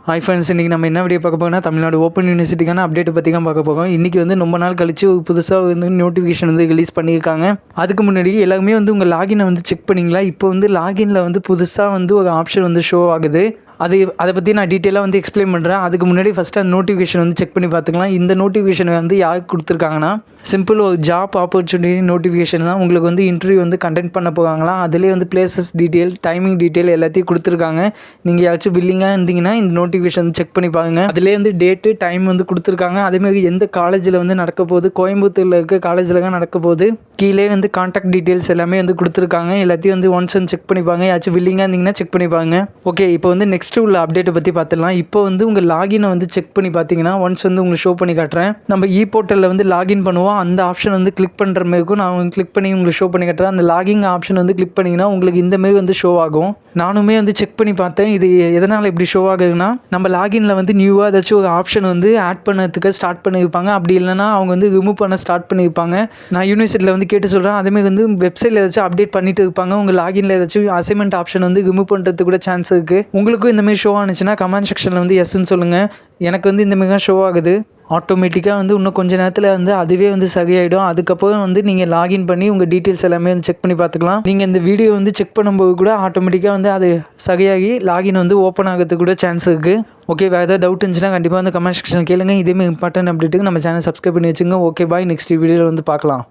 Hi friends, இன்றைக்கி நம்ம என்ன வீடியோ பார்க்க போகோம்னா தமிழ்நாடு ஓப்பன் யூனிவர்சிட்டிக்கான அப்டேட் பற்றி தான் பார்க்க போகிறோம். இன்றைக்கி வந்து ரொம்ப நாள் கழிச்சு புதுசாக வந்து நோட்டிஃபிகேஷன் வந்து ரிலீஸ் பண்ணியிருக்காங்க. அதுக்கு முன்னாடி எல்லாருமே வந்து உங்கள் லாகினை வந்து செக் பண்ணிங்களா? இப்போ வந்து லாகினில் வந்து புதுசாக வந்து ஒரு ஆப்ஷன் வந்து ஷோ ஆகுது. அதை பற்றி நான் டீட்டெயிலாக வந்து எக்ஸ்பிளைன் பண்ணுறேன். அதுக்கு முன்னாடி ஃபஸ்ட்டு அந்த நோட்டிஃபிகேஷன் வந்து செக் பண்ணி பார்த்துக்கலாம். இந்த நோட்டிஃபிகேஷன் வந்து யாருக்கு கொடுத்துருக்காங்கன்னா, சிம்பிள் ஒரு ஜாப் ஆப்பர்ச்சுனிட்டி நோட்டிஃபிகேஷன் தான். உங்களுக்கு வந்து இன்டர்வியூ வந்து கண்டக்ட் பண்ண போவாங்களாம். அதிலே வந்து பிளேசஸ் டீட்டெயில், டைமிங் டீட்டெயில் எல்லாத்தையும் கொடுத்துருக்காங்க. நீங்கள் யாராச்சும் வில்லிங்காக இருந்தீங்கன்னா இந்த நோட்டிஃபிகேஷன் வந்து செக் பண்ணி பாருங்கள். அதிலே வந்து டேட்டு டைம் வந்து கொடுத்துருக்காங்க. அதேமாதிரி எந்த காலேஜில் வந்து நடக்க போகுது, கோயம்புத்தூரில் இருக்க காலேஜில் தான் நடக்க போகுது. கீழே வந்து கான்டாக்ட் டீட்டெயில்ஸ் எல்லாமே வந்து கொடுத்துருக்காங்க. எல்லாத்தையும் வந்து ஒன்ஸ் வந்து செக் பண்ணிப்பாங்க. யாச்சும் வில்லிங்காக இருந்தீங்கன்னா செக் பண்ணிப்பாங்க. ஓகே, இப்போ வந்து நெக்ஸ்ட் உள்ள அப்டேட்டை பற்றி பார்த்துடலாம். இப்போ வந்து உங்கள் லாகினை வந்து செக் பண்ணி பார்த்தீங்கன்னா ஒன்ஸ் வந்து உங்களுக்கு ஷோ பண்ணி காட்டுறேன். நம்ம போர்ட்டலில் வந்து லாகின் பண்ணுவோம். அந்த ஆப்ஷன் வந்து கிளிக் பண்ணுற மாரிக்கும் நான் கிளிக் பண்ணி உங்களுக்கு ஷோ பண்ணி காட்டுறேன். அந்த லாகின் ஆப்ஷன் வந்து கிளிக் பண்ணிங்கன்னா உங்களுக்கு இந்த மாரி வந்து ஷோ ஆகும். நானுமே வந்து செக் பண்ணி பார்த்தேன். இது எதனால் இப்படி ஷோ ஆகுதுன்னா, நம்ம லாகினில் வந்து நியூவாக ஏதாச்சும் ஒரு ஆப்ஷன் வந்து ஆட் பண்ணதுக்கு ஸ்டார்ட் பண்ணியிருப்பாங்க. அப்படி இல்லைனா அவங்க வந்து ரிமூவ் பண்ண ஸ்டார்ட் பண்ணியிருப்பாங்க. நான் யூனிவர்சிட்டியில் வந்து கேட்டு சொல்கிறேன். அதேமாதிரி வந்து வெப்சைட்டில் ஏதாச்சும் அப்டேட் பண்ணிட்டு இருப்பாங்க. உங்கள் லாகினில் ஏதாச்சும் அசைன்மெண்ட் ஆப்ஷன் வந்து ரிமூவ் பண்ணுறதுக்கு கூட சான்ஸ் இருக்குது. உங்களுக்கும் இந்தமாரி ஷோ ஆனிச்சுன்னா கமெண்ட் செக்ஷனில் வந்து எஸ்ன்னு சொல்லுங்கள். எனக்கு வந்து இந்தமாரி தான் ஷோ ஆகுது. ஆட்டோமேட்டிக்காக வந்து இன்னும் கொஞ்சம் நேரத்தில் வந்து அதுவே வந்து சரியாயிடும். அதுக்கப்புறம் வந்து நீங்கள் லாகின் பண்ணி உங்கள் டீட்டெயில்ஸ் எல்லாமே வந்து செக் பண்ணி பார்த்துக்கலாம். நீங்கள் இந்த வீடியோ வந்து செக் பண்ணும்போது கூட ஆட்டோமேட்டிக்காக வந்து அது சரியாகி லாகின் வந்து ஓப்பன் ஆகிறதுக்கு கூட சான்ஸ் இருக்குது. ஓகே, வேறு ஏதாவது டவுட் இருந்துச்சுன்னா கண்டிப்பாக வந்து கமெண்ட் செக்ஷனில் கேளுங்க. இதேமாதிரி இம்பார்ட்டன்ட் அப்டேட்டுக்கு நம்ம சேனல் சப்ஸ்கிரைப் பண்ணி வச்சுங்க. ஓகே, பாய். நெக்ஸ்ட் வீடியோவில் வந்து பார்க்கலாம்.